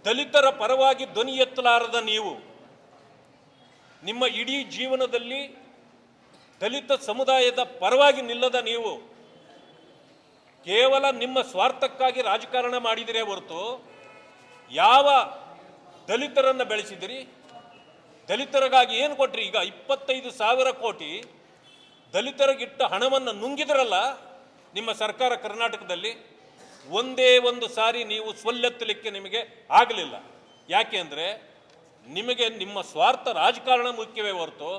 ದಲಿತರ ಪರವಾಗಿ ಧ್ವನಿ ಎತ್ತಲಾರದ ನೀವು ನಿಮ್ಮ ಇಡೀ ಜೀವನದಲ್ಲಿ ದಲಿತ ಸಮುದಾಯದ ಪರವಾಗಿ ನಿಲ್ಲದ ನೀವು ಕೇವಲ ನಿಮ್ಮ ಸ್ವಾರ್ಥಕ್ಕಾಗಿ ರಾಜಕಾರಣ ಮಾಡಿದಿರೇ ಹೊರತು ಯಾವ ದಲಿತರನ್ನು ಬೆಳೆಸಿದಿರಿ? ದಲಿತರಿಗಾಗಿ ಏನು ಕೊಟ್ರಿ? ಈಗ 25,000 ಕೋಟಿ ದಲಿತರಿಗಿಟ್ಟ ಹಣವನ್ನು ನುಂಗಿದ್ರಲ್ಲ ನಿಮ್ಮ ಸರ್ಕಾರ ಕರ್ನಾಟಕದಲ್ಲಿ. ಒಂದೇ ಒಂದು ಸಾರಿ ನೀವು ಸ್ವಲ್ಲೆತ್ತಲಿಕ್ಕೆ ನಿಮಗೆ ಆಗಲಿಲ್ಲ. ಯಾಕೆ ಅಂದರೆ ನಿಮಗೆ ನಿಮ್ಮ ಸ್ವಾರ್ಥ ರಾಜಕಾರಣ ಮುಖ್ಯವೇ ಹೊರತು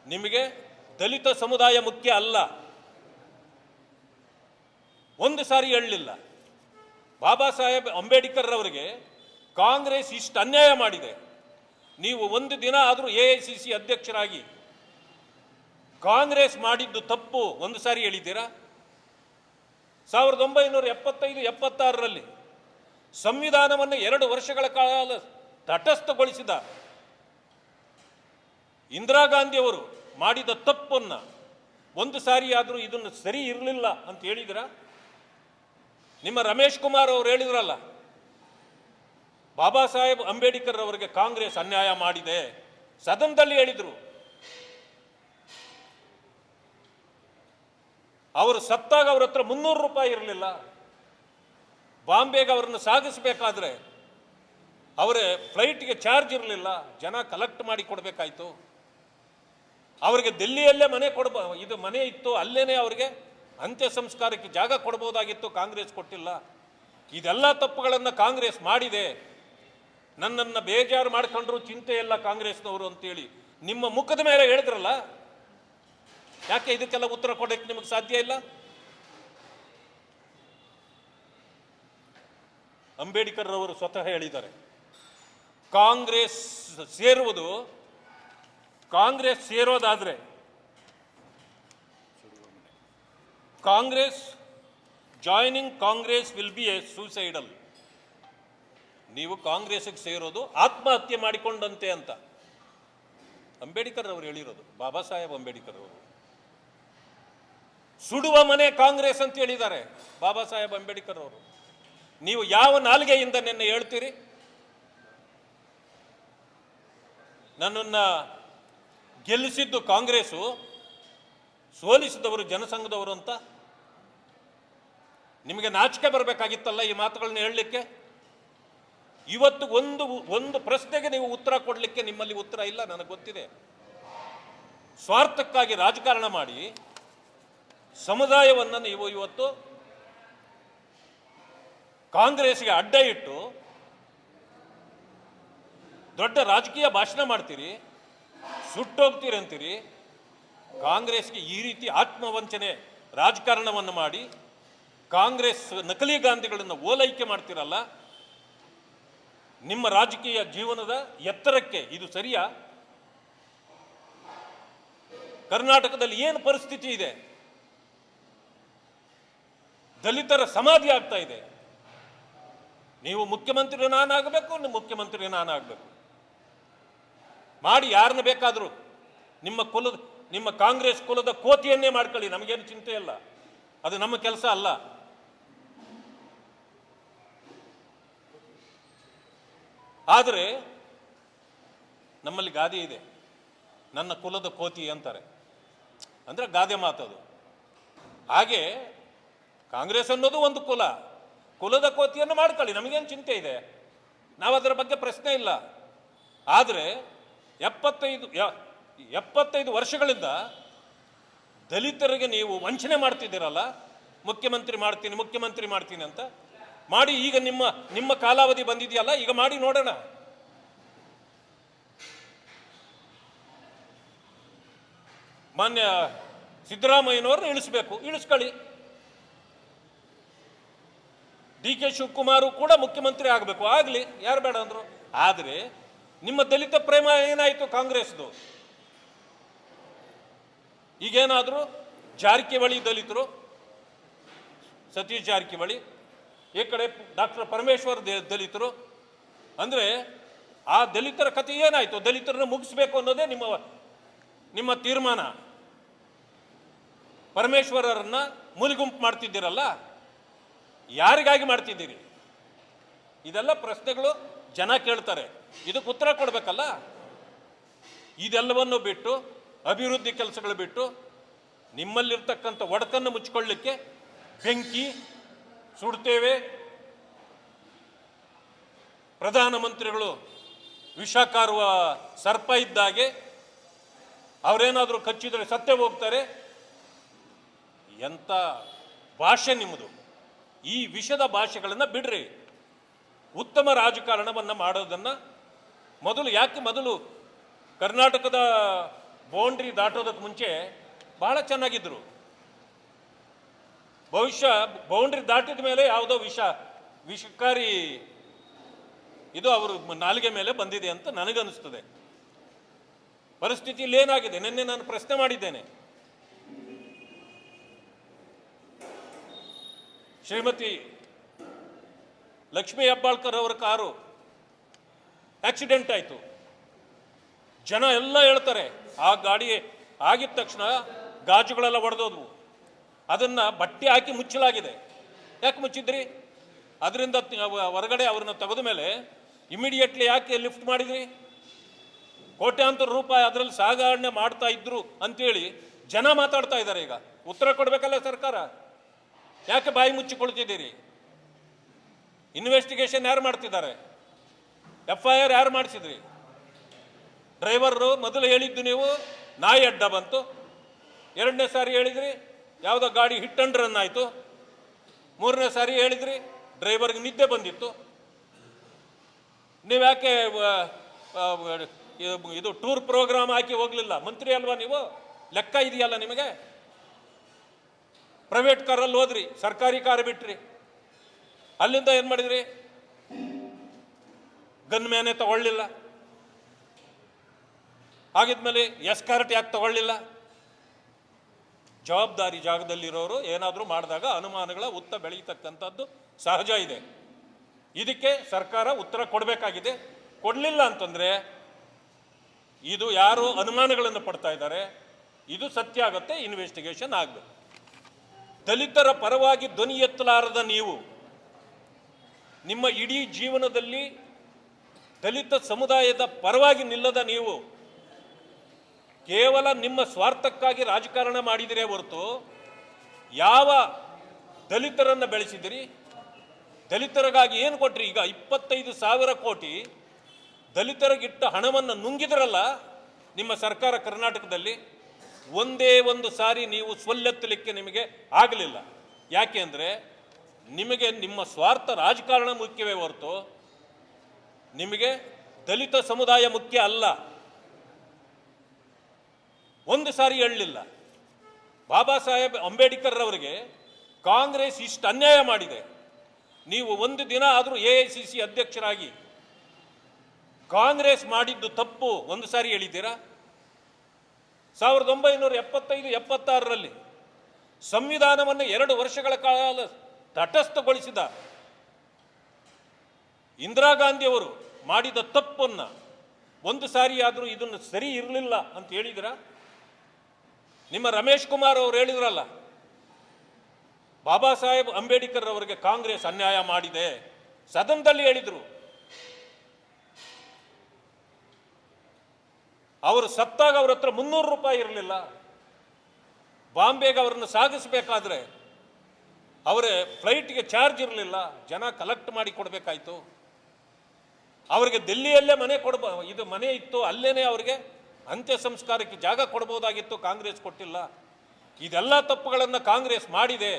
ನಿಮಗೆ ದಲಿತ ಸಮುದಾಯ ಮುಖ್ಯ ಅಲ್ಲ. ಒಂದು ಸಾರಿ ಹೇಳಲಿಲ್ಲ. ಬಾಬಾ ಸಾಹೇಬ್ ಅಂಬೇಡ್ಕರ್ ಅವರಿಗೆ ಕಾಂಗ್ರೆಸ್ ಇಷ್ಟು ಅನ್ಯಾಯ ಮಾಡಿದೆ. ನೀವು ಒಂದು ದಿನ ಆದರೂ AICC ಅಧ್ಯಕ್ಷರಾಗಿ ಕಾಂಗ್ರೆಸ್ ಮಾಡಿದ್ದು ತಪ್ಪು ಒಂದು ಸಾರಿ ಹೇಳಿದ್ದೀರಾ? 1975-76ರಲ್ಲಿ ಸಂವಿಧಾನವನ್ನು 2 ವರ್ಷಗಳ ಕಾಲ ತಟಸ್ಥಗೊಳಿಸಿದ ಇಂದಿರಾ ಗಾಂಧಿಯವರು ಮಾಡಿದ ತಪ್ಪನ್ನು ಒಂದು ಸಾರಿ ಆದರೂ ಇದನ್ನು ಸರಿ ಇರಲಿಲ್ಲ ಅಂತ ಹೇಳಿದಿರಾ? ನಿಮ್ಮ ರಮೇಶ್ ಕುಮಾರ್ ಅವರು ಹೇಳಿದ್ರಲ್ಲ, ಬಾಬಾ ಸಾಹೇಬ್ ಅಂಬೇಡ್ಕರ್ ಅವರಿಗೆ ಕಾಂಗ್ರೆಸ್ ಅನ್ಯಾಯ ಮಾಡಿದೆ, ಸದನದಲ್ಲಿ ಹೇಳಿದರು. ಅವರು ಸತ್ತಾಗ ಅವ್ರ ಹತ್ರ 300 ರೂಪಾಯಿ ಇರಲಿಲ್ಲ. ಬಾಂಬೆಗೆ ಅವರನ್ನು ಸಾಗಿಸಬೇಕಾದ್ರೆ ಅವರೇ ಫ್ಲೈಟ್ಗೆ ಚಾರ್ಜ್ ಇರಲಿಲ್ಲ, ಜನ ಕಲೆಕ್ಟ್ ಮಾಡಿ ಕೊಡಬೇಕಾಯ್ತು. ಅವರಿಗೆ ದಿಲ್ಲಿಯಲ್ಲೇ ಇದು ಮನೆ ಇತ್ತು, ಅಲ್ಲೇನೆ ಅವರಿಗೆ ಅಂತ್ಯ ಸಂಸ್ಕಾರಕ್ಕೆ ಜಾಗ ಕೊಡ್ಬೋದಾಗಿತ್ತು, ಕಾಂಗ್ರೆಸ್ ಕೊಟ್ಟಿಲ್ಲ. ಇದೆಲ್ಲ ತಪ್ಪುಗಳನ್ನು ಕಾಂಗ್ರೆಸ್ ಮಾಡಿದೆ. ನನ್ನನ್ನು ಬೇಜಾರು ಮಾಡ್ಕೊಂಡ್ರು ಚಿಂತೆ ಇಲ್ಲ ಕಾಂಗ್ರೆಸ್ನವರು ಅಂತೇಳಿ ನಿಮ್ಮ ಮುಖದ ಮೇಲೆ ಹೇಳಿದ್ರಲ್ಲ, ಯಾಕೆ ಇದಕ್ಕೆಲ್ಲ ಉತ್ತರ ಕೊಡೋಕ್ಕೆ ನಿಮಗೆ ಸಾಧ್ಯ ಇಲ್ಲ? ಅಂಬೇಡ್ಕರ್ ಅವರು ಸ್ವತಃ ಹೇಳಿದ್ದಾರೆ, ಕಾಂಗ್ರೆಸ್ ಸೇರೋದಾದ್ರೆ joining Congress will be a suicidal. ನೀವು ಕಾಂಗ್ರೆಸ್ಗೆ ಸೇರೋದು ಆತ್ಮಹತ್ಯೆ ಮಾಡಿಕೊಂಡಂತೆ ಅಂತ ಅಂಬೇಡ್ಕರ್ ಅವರು ಹೇಳಿರೋದು. ಬಾಬಾ ಸಾಹೇಬ್ ಅಂಬೇಡ್ಕರ್ ಅವರು ಸುಡುವ ಮನೆ ಕಾಂಗ್ರೆಸ್ ಅಂತ ಹೇಳಿದ್ದಾರೆ ಬಾಬಾ ಸಾಹೇಬ್ ಅಂಬೇಡ್ಕರ್ ಅವರು. ನೀವು ಯಾವ ನಾಲಿಗೆಯಿಂದ ನಿನ್ನೆ ಹೇಳ್ತೀರಿ ನನ್ನನ್ನು ಗೆಲ್ಲಿಸಿದ್ದು ಕಾಂಗ್ರೆಸ್ಸು, ಸೋಲಿಸಿದವರು ಜನಸಂಘದವರು ಅಂತ? ನಿಮಗೆ ನಾಚಿಕೆ ಬರಬೇಕಾಗಿತ್ತಲ್ಲ ಈ ಮಾತುಗಳನ್ನ ಹೇಳಲಿಕ್ಕೆ. ಇವತ್ತು ಒಂದು ಪ್ರಶ್ನೆಗೆ ನೀವು ಉತ್ತರ ಕೊಡಲಿಕ್ಕೆ ನಿಮ್ಮಲ್ಲಿ ಉತ್ತರ ಇಲ್ಲ, ನನಗೆ ಗೊತ್ತಿದೆ. ಸ್ವಾರ್ಥಕ್ಕಾಗಿ ರಾಜಕಾರಣ ಮಾಡಿ ಸಮುದಾಯವನ್ನು ನೀವು ಇವತ್ತು ಕಾಂಗ್ರೆಸ್ಗೆ ಅಡ್ಡ ಇಟ್ಟು ದೊಡ್ಡ ರಾಜಕೀಯ ಭಾಷಣ ಮಾಡ್ತೀರಿ, ಸುಟ್ಟೋಗ್ತೀರಿ ಅಂತೀರಿ. ಕಾಂಗ್ರೆಸ್ಗೆ ಈ ರೀತಿ ಆತ್ಮವಂಚನೆ ರಾಜಕಾರಣವನ್ನು ಮಾಡಿ ಕಾಂಗ್ರೆಸ್ ನಕಲಿ ಗಾಂಧಿಗಳನ್ನು ಓಲೈಕೆ ಮಾಡ್ತಿರಲ್ಲ, ನಿಮ್ಮ ರಾಜಕೀಯ ಜೀವನದ ಎತ್ತರಕ್ಕೆ ಇದು ಸರಿಯಾ? ಕರ್ನಾಟಕದಲ್ಲಿ ಏನು ಪರಿಸ್ಥಿತಿ ಇದೆ? ದಲಿತರ ಸಮಾಧಿ ಆಗ್ತಾ ಇದೆ. ನೀವು ಮುಖ್ಯಮಂತ್ರಿ ನಾನಾಗಬೇಕು, ಮುಖ್ಯಮಂತ್ರಿ ನಾನಾಗಬೇಕು ಮಾಡಿ ಯಾರನ್ನ ಬೇಕಾದರೂ ನಿಮ್ಮ ಕಾಂಗ್ರೆಸ್ ಕುಲದ ಕೋತಿಯನ್ನೇ ಮಾಡ್ಕೊಳ್ಳಿ, ನಮಗೇನು ಚಿಂತೆ ಇಲ್ಲ, ಅದು ನಮ್ಮ ಕೆಲಸ ಅಲ್ಲ. ಆದರೆ ನಮ್ಮಲ್ಲಿ ಗಾದೆ ಇದೆ, ನನ್ನ ಕುಲದ ಕೋತಿ ಅಂತಾರೆ, ಅಂದರೆ ಗಾದೆ ಮಾತದು. ಹಾಗೆ ಕಾಂಗ್ರೆಸ್ ಅನ್ನೋದು ಒಂದು ಕುಲದ ಕೋತಿಯನ್ನು ಮಾಡ್ಕೊಳ್ಳಿ, ನಮಗೇನು ಚಿಂತೆ ಇದೆ, ನಾವು ಅದರ ಬಗ್ಗೆ ಪ್ರಶ್ನೆ ಇಲ್ಲ. ಆದರೆ 75 ವರ್ಷಗಳಿಂದ ದಲಿತರಿಗೆ ನೀವು ವಂಚನೆ ಮಾಡ್ತಿದ್ದೀರಲ್ಲ, ಮುಖ್ಯಮಂತ್ರಿ ಮಾಡ್ತೀನಿ ಅಂತ ಮಾಡಿ. ಈಗ ನಿಮ್ಮ ಕಾಲಾವಧಿ ಬಂದಿದೆಯಲ್ಲ, ಈಗ ಮಾಡಿ ನೋಡೋಣ. ಮಾನ್ಯ ಸಿದ್ದರಾಮಯ್ಯನವ್ರನ್ನ ಇಳಿಸ್ಕೊಳ್ಳಿ. DK ಶಿವಕುಮಾರ್ ಕೂಡ ಮುಖ್ಯಮಂತ್ರಿ ಆಗಬೇಕು, ಆಗಲಿ, ಯಾರು ಬೇಡ ಅಂದ್ರು. ಆದರೆ ನಿಮ್ಮ ದಲಿತ ಪ್ರೇಮ ಏನಾಯಿತು ಕಾಂಗ್ರೆಸ್ದು? ಈಗೇನಾದರೂ ಜಾರಕಿಹೊಳಿ ದಲಿತರು, ಸತೀಶ್ ಜಾರಕಿಹೊಳಿ, ಈ ಕಡೆ ಡಾಕ್ಟರ್ ಪರಮೇಶ್ವರ್ ದಲಿತರು, ಅಂದರೆ ಆ ದಲಿತರ ಕಥೆ ಏನಾಯಿತು? ದಲಿತರನ್ನು ಮುಗಿಸ್ಬೇಕು ಅನ್ನೋದೇ ನಿಮ್ಮ ತೀರ್ಮಾನ. ಪರಮೇಶ್ವರರನ್ನ ಮೂಲಿಗುಂಪು ಮಾಡ್ತಿದ್ದೀರಲ್ಲ, ಯಾರಿಗಾಗಿ ಮಾಡ್ತಿದ್ದೀರಿ? ಇದೆಲ್ಲ ಪ್ರಶ್ನೆಗಳು ಜನ ಕೇಳ್ತಾರೆ, ಇದಕ್ಕೆ ಉತ್ತರ ಕೊಡಬೇಕಲ್ಲ. ಇದೆಲ್ಲವನ್ನು ಬಿಟ್ಟು ಅಭಿವೃದ್ಧಿ ಕೆಲಸಗಳು ಬಿಟ್ಟು ನಿಮ್ಮಲ್ಲಿರ್ತಕ್ಕಂಥ ಒಡಕನ್ನು ಮುಚ್ಚಿಕೊಳ್ಳಲಿಕ್ಕೆ ಬೆಂಕಿ ಸುಡ್ತೇವೆ, ಪ್ರಧಾನಮಂತ್ರಿಗಳು ವಿಷ ಕಾರುವ ಸರ್ಪ ಇದ್ದಾಗೆ ಅವರೇನಾದರೂ ಕಚ್ಚಿದರೆ ಸತ್ತೇ ಹೋಗ್ತಾರೆ. ಎಂಥ ಭಾಷೆ ನಿಮ್ಮದು! ಈ ವಿಷದ ಭಾಷೆಗಳನ್ನು ಬಿಡ್ರಿ. ಉತ್ತಮ ರಾಜಕಾರಣವನ್ನು ಮಾಡೋದನ್ನು ಮೊದಲು ಕರ್ನಾಟಕದ ಬೌಂಡ್ರಿ ದಾಟೋದಕ್ಕೆ ಮುಂಚೆ ಬಹಳ ಚೆನ್ನಾಗಿದ್ದರು. ಬಹುಶಃ ಬೌಂಡ್ರಿ ದಾಟಿದ ಮೇಲೆ ಯಾವುದೋ ವಿಷಕಾರಿ ಇದು ಅವರು ನಾಲಿಗೆ ಮೇಲೆ ಬಂದಿದೆ ಅಂತ ನನಗನ್ನಿಸ್ತದೆ. ಪರಿಸ್ಥಿತಿಯಲ್ಲಿ ಏನಾಗಿದೆ ನಿನ್ನೆ ನಾನು ಪ್ರಶ್ನೆ ಮಾಡಿದ್ದೇನೆ. ಶ್ರೀಮತಿ ಲಕ್ಷ್ಮೀ ಹೆಬ್ಬಾಳ್ಕರ್ ಅವರ ಕಾರು ಆಕ್ಸಿಡೆಂಟ್ ಆಯಿತು. ಜನ ಎಲ್ಲ ಹೇಳ್ತಾರೆ ಆ ಗಾಡಿ ಆಗಿದ ತಕ್ಷಣ ಗಾಜುಗಳೆಲ್ಲ ಒಡೆದೋದ್ವು, ಅದನ್ನು ಬಟ್ಟೆ ಹಾಕಿ ಮುಚ್ಚಲಾಗಿದೆ. ಯಾಕೆ ಮುಚ್ಚಿದ್ರಿ? ಅದರಿಂದ ಹೊರಗಡೆ ಅವ್ರನ್ನ ತೆಗೆದ ಮೇಲೆ ಇಮಿಡಿಯೇಟ್ಲಿ ಯಾಕೆ ಲಿಫ್ಟ್ ಮಾಡಿದ್ರಿ? ಕೋಟ್ಯಾಂತರ ರೂಪಾಯಿ ಅದರಲ್ಲಿ ಸಾಗಣೆ ಮಾಡ್ತಾ ಇದ್ರು ಅಂತೇಳಿ ಜನ ಮಾತಾಡ್ತಾ ಇದ್ದಾರೆ. ಈಗ ಉತ್ತರ ಕೊಡಬೇಕಲ್ಲ ಸರ್ಕಾರ. ಯಾಕೆ ಬಾಯಿ ಮುಚ್ಚಿಕೊಳ್ತಿದ್ದೀರಿ? ಇನ್ವೆಸ್ಟಿಗೇಷನ್ ಯಾರು ಮಾಡ್ತಿದ್ದಾರೆ? FIR ಯಾರು ಮಾಡಿಸಿದ್ರಿ? ಡ್ರೈವರು ಮೊದಲು ಹೇಳಿದ್ದು ನೀವು ನಾಯಿ ಅಡ್ಡ ಬಂತು, ಎರಡನೇ ಸಾರಿ ಹೇಳಿದ್ರಿ ಯಾವುದೋ ಗಾಡಿ ಹಿಟ್ ಅಂಡ್ ರನ್ ಆಯಿತು, ಮೂರನೇ ಸಾರಿ ಹೇಳಿದ್ರಿ ಡ್ರೈವರ್ಗೆ ನಿದ್ದೆ ಬಂದಿತ್ತು. ನೀವು ಯಾಕೆ ಇದು ಟೂರ್ ಪ್ರೋಗ್ರಾಮ್ ಹಾಕಿ ಹೋಗ್ಲಿಲ್ಲ? ಮಂತ್ರಿ ಅಲ್ವಾ ನೀವು? ಲೆಕ್ಕ ಇದೆಯಲ್ಲ ನಿಮಗೆ. ಪ್ರೈವೇಟ್ ಕಾರಲ್ಲಿ ಹೋದ್ರಿ, ಸರ್ಕಾರಿ ಕಾರ್ ಬಿಟ್ರಿ. ಅಲ್ಲಿಂದ ಏನು ಮಾಡಿದ್ರಿ? ಗನ್ ಮ್ಯಾನೆ ತಗೊಳ್ಳಿಲ್ಲ. ಆಗಿದ್ಮೇಲೆ ಎಸ್ಕಾರ್ಟ್ ಯಾಕೆ ತಗೊಳ್ಳಿಲ್ಲ? ಜವಾಬ್ದಾರಿ ಜಾಗದಲ್ಲಿರೋರು ಏನಾದರೂ ಮಾಡಿದಾಗ ಅನುಮಾನಗಳ ಹುತ್ತ ಬೆಳೀತಕ್ಕಂಥದ್ದು ಸಹಜ ಇದೆ. ಇದಕ್ಕೆ ಸರ್ಕಾರ ಉತ್ತರ ಕೊಡಬೇಕಾಗಿದೆ. ಕೊಡಲಿಲ್ಲ ಅಂತಂದರೆ ಇದು ಯಾರು ಅನುಮಾನಗಳನ್ನು ಪಡ್ತಾ ಇದ್ದಾರೆ, ಇದು ಸತ್ಯ ಆಗುತ್ತೆ, ಇನ್ವೆಸ್ಟಿಗೇಷನ್ ಆಗಬೇಕು. ದಲಿತರ ಪರವಾಗಿ ಧ್ವನಿ ಎತ್ತಲಾರದ ನೀವು, ನಿಮ್ಮ ಇಡೀ ಜೀವನದಲ್ಲಿ ದಲಿತ ಸಮುದಾಯದ ಪರವಾಗಿ ನಿಲ್ಲದ ನೀವು ಕೇವಲ ನಿಮ್ಮ ಸ್ವಾರ್ಥಕ್ಕಾಗಿ ರಾಜಕಾರಣ ಮಾಡಿದಿರೇ ಹೊರತು ಯಾವ ದಲಿತರನ್ನು ಬೆಳೆಸಿದಿರಿ? ದಲಿತರಿಗಾಗಿ ಏನು ಕೊಟ್ರಿ? ಈಗ 25,000 ಕೋಟಿ ದಲಿತರಿಗಿಟ್ಟ ಹಣವನ್ನು ನುಂಗಿದ್ರಲ್ಲ ನಿಮ್ಮ ಸರ್ಕಾರ ಕರ್ನಾಟಕದಲ್ಲಿ. ಒಂದೇ ಒಂದು ಸಾರಿ ನೀವು ಸ್ವಲ್ಲೆತ್ತಲಿಕ್ಕೆ ನಿಮಗೆ ಆಗಲಿಲ್ಲ. ಯಾಕೆ ಅಂದರೆ ನಿಮಗೆ ನಿಮ್ಮ ಸ್ವಾರ್ಥ ರಾಜಕಾರಣ ಮುಖ್ಯವೇ ಹೊರತು ನಿಮಗೆ ದಲಿತ ಸಮುದಾಯ ಮುಖ್ಯ ಅಲ್ಲ. ಒಂದು ಸಾರಿ ಹೇಳಲಿಲ್ಲ. ಬಾಬಾ ಸಾಹೇಬ್ ಅಂಬೇಡ್ಕರ್ ಅವರಿಗೆ ಕಾಂಗ್ರೆಸ್ ಇಷ್ಟು ಅನ್ಯಾಯ ಮಾಡಿದೆ, ನೀವು ಒಂದು ದಿನ ಆದರೂ AICC ಅಧ್ಯಕ್ಷರಾಗಿ ಕಾಂಗ್ರೆಸ್ ಮಾಡಿದ್ದು ತಪ್ಪು ಒಂದು ಸಾರಿ ಹೇಳಿದ್ದೀರಾ? 1975-76ರಲ್ಲಿ ಸಂವಿಧಾನವನ್ನು 2 ವರ್ಷಗಳ ಕಾಲ ತಟಸ್ಥಗೊಳಿಸಿದ ಇಂದಿರಾ ಗಾಂಧಿಯವರು ಮಾಡಿದ ತಪ್ಪನ್ನು ಒಂದು ಸಾರಿ ಆದರೂ ಇದನ್ನು ಸರಿ ಇರಲಿಲ್ಲ ಅಂತ ಹೇಳಿದಿರಾ? ನಿಮ್ಮ ರಮೇಶ್ ಕುಮಾರ್ ಅವರು ಹೇಳಿದ್ರಲ್ಲ, ಬಾಬಾ ಸಾಹೇಬ್ ಅಂಬೇಡ್ಕರ್ ಅವರಿಗೆ ಕಾಂಗ್ರೆಸ್ ಅನ್ಯಾಯ ಮಾಡಿದೆ, ಸದನದಲ್ಲಿ ಹೇಳಿದರು. ಅವರು ಸತ್ತಾಗ ಅವ್ರ ಹತ್ರ 300 ರೂಪಾಯಿ ಇರಲಿಲ್ಲ. ಬಾಂಬೆಗೆ ಅವರನ್ನು ಸಾಗಿಸಬೇಕಾದ್ರೆ ಅವರ ಫ್ಲೈಟ್ಗೆ ಚಾರ್ಜ್ ಇರಲಿಲ್ಲ, ಜನ ಕಲೆಕ್ಟ್ ಮಾಡಿ ಕೊಡಬೇಕಾಯ್ತು. ಅವರಿಗೆ ದಿಲ್ಲಿಯಲ್ಲೇ ಮನೆ ಇತ್ತು, ಅಲ್ಲೇನೆ ಅವರಿಗೆ ಅಂತ್ಯ ಸಂಸ್ಕಾರಕ್ಕೆ ಜಾಗ ಕೊಡಬಹುದಾಗಿತ್ತು, ಕಾಂಗ್ರೆಸ್ ಕೊಟ್ಟಿಲ್ಲ. ಇದೆಲ್ಲ ತಪ್ಪುಗಳನ್ನು ಕಾಂಗ್ರೆಸ್ ಮಾಡಿದೆ.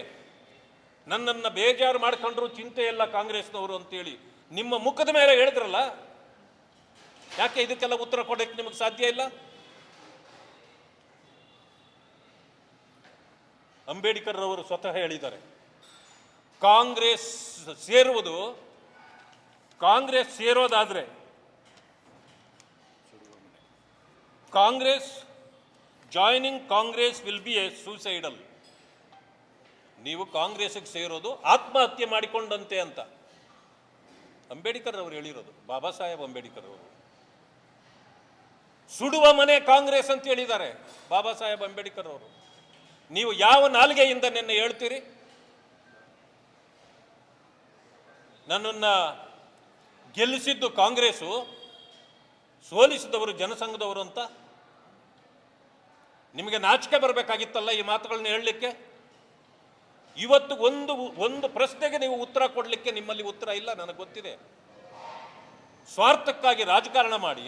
ನನ್ನನ್ನು ಬೇಜಾರು ಮಾಡ್ಕೊಂಡ್ರು ಚಿಂತೆ ಇಲ್ಲ ಕಾಂಗ್ರೆಸ್ನವರು ಅಂತೇಳಿ ನಿಮ್ಮ ಮುಖದ ಮೇಲೆ ಹೇಳಿದ್ರಲ್ಲ, ಯಾಕೆ ಇದಕ್ಕೆಲ್ಲ ಉತ್ತರ ಕೊಡೋಕ್ಕೆ ನಿಮಗೆ ಸಾಧ್ಯ ಇಲ್ಲ? ಅಂಬೇಡ್ಕರ್ ಅವರು ಸ್ವತಃ ಹೇಳಿದ್ದಾರೆ, ಕಾಂಗ್ರೆಸ್ ಸೇರೋದಾದ್ರೆ joining Congress will be a suicidal. ನೀವು ಕಾಂಗ್ರೆಸ್ಗೆ ಸೇರೋದು ಆತ್ಮಹತ್ಯೆ ಮಾಡಿಕೊಂಡಂತೆ ಅಂತ ಅಂಬೇಡ್ಕರ್ ಅವರು ಹೇಳಿರೋದು. ಬಾಬಾ ಸಾಹೇಬ್ ಅಂಬೇಡ್ಕರ್ ಅವರು ಸುಡುವ ಮನೆ ಕಾಂಗ್ರೆಸ್ ಅಂತ ಹೇಳಿದ್ದಾರೆ ಬಾಬಾ ಸಾಹೇಬ್ ಅಂಬೇಡ್ಕರ್ ಅವರು. ನೀವು ಯಾವ ನಾಲಿಗೆಯಿಂದ ನಿನ್ನೆ ಹೇಳ್ತೀರಿ? ನನ್ನನ್ನು ಗೆಲ್ಲಿಸಿದ್ದು ಕಾಂಗ್ರೆಸ್ಸು, ಸೋಲಿಸಿದವರು ಜನಸಂಘದವರು ಅಂತ ನಿಮಗೆ ನಾಚಿಕೆ ಬರಬೇಕಾಗಿತ್ತಲ್ಲ ಈ ಮಾತುಗಳನ್ನ ಹೇಳಲಿಕ್ಕೆ. ಇವತ್ತು ಒಂದು ಪ್ರಶ್ನೆಗೆ ನೀವು ಉತ್ತರ ಕೊಡಲಿಕ್ಕೆ ನಿಮ್ಮಲ್ಲಿ ಉತ್ತರ ಇಲ್ಲ, ನನಗೆ ಗೊತ್ತಿದೆ. ಸ್ವಾರ್ಥಕ್ಕಾಗಿ ರಾಜಕಾರಣ ಮಾಡಿ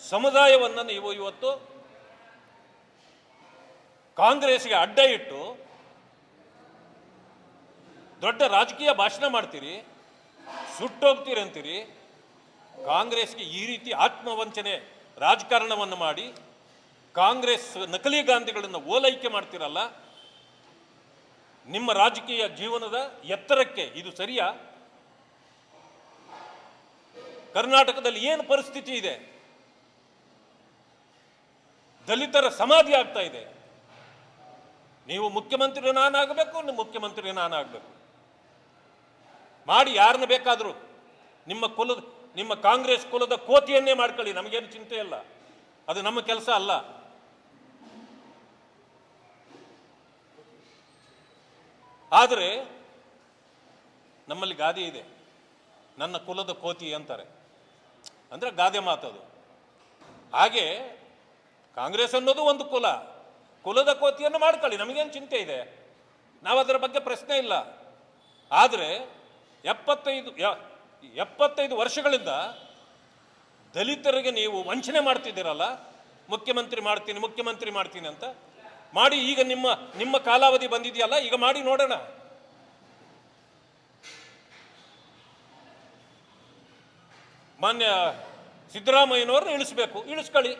ಸಮುದಾಯವನ್ನು ನೀವು ಇವತ್ತು ಕಾಂಗ್ರೆಸ್ಗೆ ಅಡ್ಡ ಇಟ್ಟು ದೊಡ್ಡ ರಾಜಕೀಯ ಭಾಷಣ ಮಾಡ್ತೀರಿ, ಸುಟ್ಟೋಗ್ತೀರಿ ಅಂತೀರಿ. ಕಾಂಗ್ರೆಸ್ಗೆ ಈ ರೀತಿ ಆತ್ಮವಂಚನೆ ರಾಜಕಾರಣವನ್ನು ಮಾಡಿ ಕಾಂಗ್ರೆಸ್ ನಕಲಿ ಗಾಂಧಿಗಳನ್ನು ಓಲೈಕೆ ಮಾಡ್ತಿರಲ್ಲ, ನಿಮ್ಮ ರಾಜಕೀಯ ಜೀವನದ ಎತ್ತರಕ್ಕೆ ಇದು ಸರಿಯಾ? ಕರ್ನಾಟಕದಲ್ಲಿ ಏನು ಪರಿಸ್ಥಿತಿ ಇದೆ? ದಲಿತರ ಸಮಾಧಿ ಆಗ್ತಾ ಇದೆ. ನೀವು ಮುಖ್ಯಮಂತ್ರಿ ನಾನಾಗಬೇಕು, ಮುಖ್ಯಮಂತ್ರಿ ನಾನಾಗಬೇಕು ಮಾಡಿ ಯಾರನ್ನ ಬೇಕಾದರೂ ನಿಮ್ಮ ಕಾಂಗ್ರೆಸ್ ಕುಲದ ಕೋತಿಯನ್ನೇ ಮಾಡ್ಕೊಳ್ಳಿ, ನಮಗೇನು ಚಿಂತೆ ಇಲ್ಲ, ಅದು ನಮ್ಮ ಕೆಲಸ ಅಲ್ಲ. ಆದರೆ ನಮ್ಮಲ್ಲಿ ಗಾದೆ ಇದೆ, ನನ್ನ ಕುಲದ ಕೋತಿ ಅಂತಾರೆ, ಅಂದರೆ ಗಾದೆ ಮಾತದು. ಹಾಗೆ ಕಾಂಗ್ರೆಸ್ ಅನ್ನೋದು ಒಂದು ಕುಲದ ಕೋತಿಯನ್ನು ಮಾಡ್ಕೊಳ್ಳಿ, ನಮಗೇನು ಚಿಂತೆ ಇದೆ, ನಾವು ಅದರ ಬಗ್ಗೆ ಪ್ರಶ್ನೆ ಇಲ್ಲ. ಆದರೆ 75 ವರ್ಷಗಳಿಂದ ದಲಿತರಿಗೆ ನೀವು ವಂಚನೆ ಮಾಡ್ತಿದ್ದೀರಲ್ಲ, ಮುಖ್ಯಮಂತ್ರಿ ಮಾಡ್ತೀನಿ ಅಂತ ಮಾಡಿ. ಈಗ ನಿಮ್ಮ ಕಾಲಾವಧಿ ಬಂದಿದೆಯಲ್ಲ, ಈಗ ಮಾಡಿ ನೋಡೋಣ. ಮಾನ್ಯ ಸಿದ್ದರಾಮಯ್ಯನವ್ರನ್ನ ಇಳಿಸ್ಕೊಳ್ಳಿ.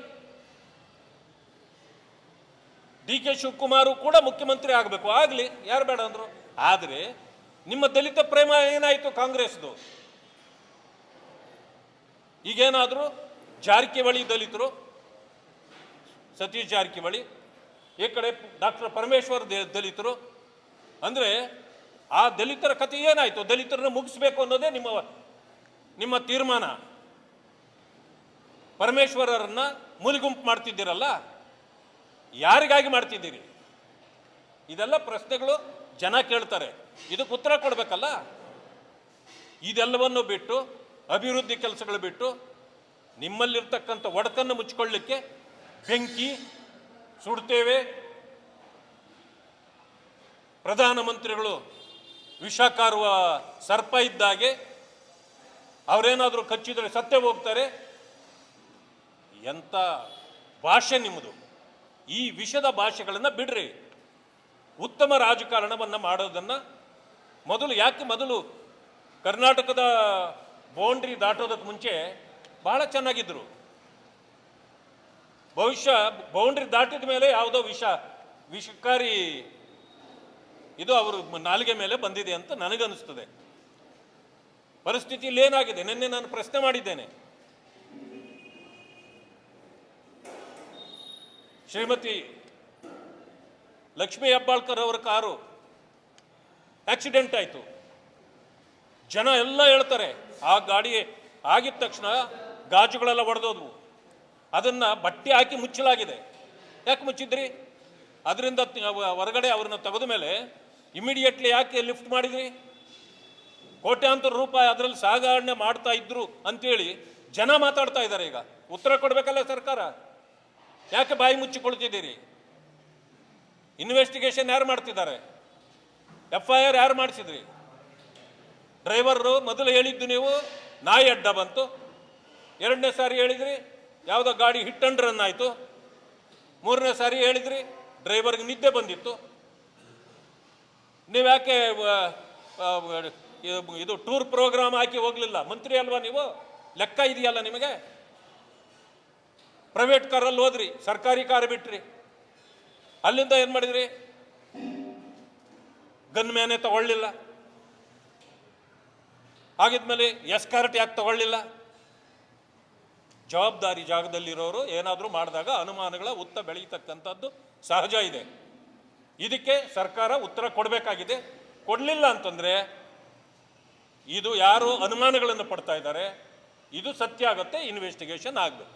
ಡಿ ಕೆ ಶಿವಕುಮಾರ್ ಕೂಡ ಮುಖ್ಯಮಂತ್ರಿ ಆಗಬೇಕು, ಆಗಲಿ, ಯಾರು ಬೇಡ ಅಂದ್ರು. ಆದರೆ ನಿಮ್ಮ ದಲಿತ ಪ್ರೇಮ ಏನಾಯಿತು ಕಾಂಗ್ರೆಸ್ದು? ಈಗೇನಾದರೂ ಜಾರಕಿಹೊಳಿ ದಲಿತರು, ಸತೀಶ್ ಜಾರಕಿಹೊಳಿ, ಈ ಕಡೆ ಡಾಕ್ಟರ್ ಪರಮೇಶ್ವರ್ ದಲಿತರು, ಅಂದರೆ ಆ ದಲಿತರ ಕಥೆ ಏನಾಯಿತು? ದಲಿತರನ್ನು ಮುಗಿಸ್ಬೇಕು ಅನ್ನೋದೇ ನಿಮ್ಮ ತೀರ್ಮಾನ. ಪರಮೇಶ್ವರರನ್ನ ಮೂಲಿಗುಂಪು ಮಾಡ್ತಿದ್ದೀರಲ್ಲ, ಯಾರಿಗಾಗಿ ಮಾಡ್ತಿದ್ದೀರಿ? ಇದೆಲ್ಲ ಪ್ರಶ್ನೆಗಳು ಜನ ಕೇಳ್ತಾರೆ, ಇದಕ್ಕೆ ಉತ್ತರ ಕೊಡಬೇಕಲ್ಲ. ಇದೆಲ್ಲವನ್ನು ಬಿಟ್ಟು, ಅಭಿವೃದ್ಧಿ ಕೆಲಸಗಳು ಬಿಟ್ಟು, ನಿಮ್ಮಲ್ಲಿರ್ತಕ್ಕಂಥ ಒಡಕನ್ನು ಮುಚ್ಚಿಕೊಳ್ಳಲಿಕ್ಕೆ ಬೆಂಕಿ ಸುಡ್ತೇವೆ, ಪ್ರಧಾನಮಂತ್ರಿಗಳು ವಿಷ ಕಾರುವ ಸರ್ಪ ಇದ್ದಾಗೆ ಅವರೇನಾದರೂ ಕಚ್ಚಿದರೆ ಸತ್ತೇ ಹೋಗ್ತಾರೆ. ಎಂಥ ಭಾಷೆ ನಿಮ್ಮದು! ಈ ವಿಷದ ಭಾಷೆಗಳನ್ನು ಬಿಡ್ರಿ. ಉತ್ತಮ ರಾಜಕಾರಣವನ್ನು ಮಾಡೋದನ್ನು ಮೊದಲು ಕರ್ನಾಟಕದ ಬೌಂಡ್ರಿ ದಾಟೋದಕ್ಕೆ ಮುಂಚೆ ಬಹಳ ಚೆನ್ನಾಗಿದ್ದರು. ಬಹುಶಃ ಬೌಂಡ್ರಿ ದಾಟಿದ ಮೇಲೆ ಯಾವುದೋ ವಿಷಕಾರಿ ಇದು ಅವರು ನಾಲಿಗೆ ಮೇಲೆ ಬಂದಿದೆ ಅಂತ ನನಗನ್ನಿಸ್ತದೆ. ಪರಿಸ್ಥಿತಿಯಲ್ಲಿ ಏನಾಗಿದೆ? ನಿನ್ನೆ ನಾನು ಪ್ರಶ್ನೆ ಮಾಡಿದ್ದೇನೆ. ಶ್ರೀಮತಿ ಲಕ್ಷ್ಮೀ ಹೆಬ್ಬಾಳ್ಕರ್ ಅವರ ಕಾರು ಆಕ್ಸಿಡೆಂಟ್ ಆಯಿತು. ಜನ ಎಲ್ಲ ಹೇಳ್ತಾರೆ ಆ ಗಾಡಿ ಆಗಿದ ತಕ್ಷಣ ಗಾಜುಗಳೆಲ್ಲ ಒಡೆದೋದ್ವು, ಅದನ್ನು ಬಟ್ಟೆ ಹಾಕಿ ಮುಚ್ಚಲಾಗಿದೆ. ಯಾಕೆ ಮುಚ್ಚಿದ್ರಿ? ಅದರಿಂದ ಹೊರಗಡೆ ಅವ್ರನ್ನ ತೆಗೆದ ಮೇಲೆ ಇಮಿಡಿಯೇಟ್ಲಿ ಯಾಕೆ ಲಿಫ್ಟ್ ಮಾಡಿದ್ರಿ? ಕೋಟ್ಯಾಂತರ ರೂಪಾಯಿ ಅದರಲ್ಲಿ ಸಾಗಣೆ ಮಾಡ್ತಾ ಇದ್ರು ಅಂತೇಳಿ ಜನ ಮಾತಾಡ್ತಾ ಇದ್ದಾರೆ. ಈಗ ಉತ್ತರ ಕೊಡಬೇಕಲ್ಲ ಸರ್ಕಾರ, ಯಾಕೆ ಬಾಯಿ ಮುಚ್ಚಿಕೊಳ್ತಿದ್ದೀರಿ? ಇನ್ವೆಸ್ಟಿಗೇಷನ್ ಯಾರು ಮಾಡ್ತಿದ್ದಾರೆ? FIR ಯಾರು ಮಾಡಿಸಿದ್ರಿ? ಡ್ರೈವರು ಮೊದಲು ಹೇಳಿದ್ದು ನೀವು ನಾಯಿ ಅಡ್ಡ ಬಂತು, ಎರಡನೇ ಸಾರಿ ಹೇಳಿದ್ರಿ ಯಾವುದೋ ಗಾಡಿ ಹಿಟ್ ಅಂಡ್ ರನ್ ಆಯಿತು, ಮೂರನೇ ಸಾರಿ ಹೇಳಿದ್ರಿ ಡ್ರೈವರ್ಗೆ ನಿದ್ದೆ ಬಂದಿತ್ತು. ನೀವು ಯಾಕೆ ಇದು ಟೂರ್ ಪ್ರೋಗ್ರಾಮ್ ಹಾಕಿ ಹೋಗಲಿಲ್ಲ? ಮಂತ್ರಿ ಅಲ್ವಾ ನೀವು? ಲೆಕ್ಕ ಇದೆಯಲ್ಲ ನಿಮಗೆ. ಪ್ರೈವೇಟ್ ಕಾರಲ್ಲಿ ಹೋದ್ರಿ, ಸರ್ಕಾರಿ ಕಾರ್ ಬಿಟ್ರಿ, ಅಲ್ಲಿಂದ ಏನು ಮಾಡಿದ್ರಿ? ಗನ್ ಮ್ಯಾನೆ ತಗೊಳ್ಳಿಲ್ಲ, ಹಾಗಿದ್ಮೇಲೆ ಎಸ್ಕಾರ್ಟ್ ಯಾಕೆ ತಗೊಳ್ಳಿಲ್ಲ? ಜವಾಬ್ದಾರಿ ಜಾಗದಲ್ಲಿರೋರು ಏನಾದರೂ ಮಾಡಿದಾಗ ಅನುಮಾನಗಳ ಹುತ್ತ ಬೆಳೀತಕ್ಕಂಥದ್ದು ಸಹಜ ಇದೆ. ಇದಕ್ಕೆ ಸರ್ಕಾರ ಉತ್ತರ ಕೊಡಬೇಕಾಗಿದೆ. ಕೊಡಲಿಲ್ಲ ಅಂತಂದರೆ ಇದು ಯಾರು ಅನುಮಾನಗಳನ್ನು ಪಡ್ತಾ ಇದ್ದಾರೆ, ಇದು ಸತ್ಯ ಆಗುತ್ತೆ, ಇನ್ವೆಸ್ಟಿಗೇಷನ್ ಆಗಬೇಕು.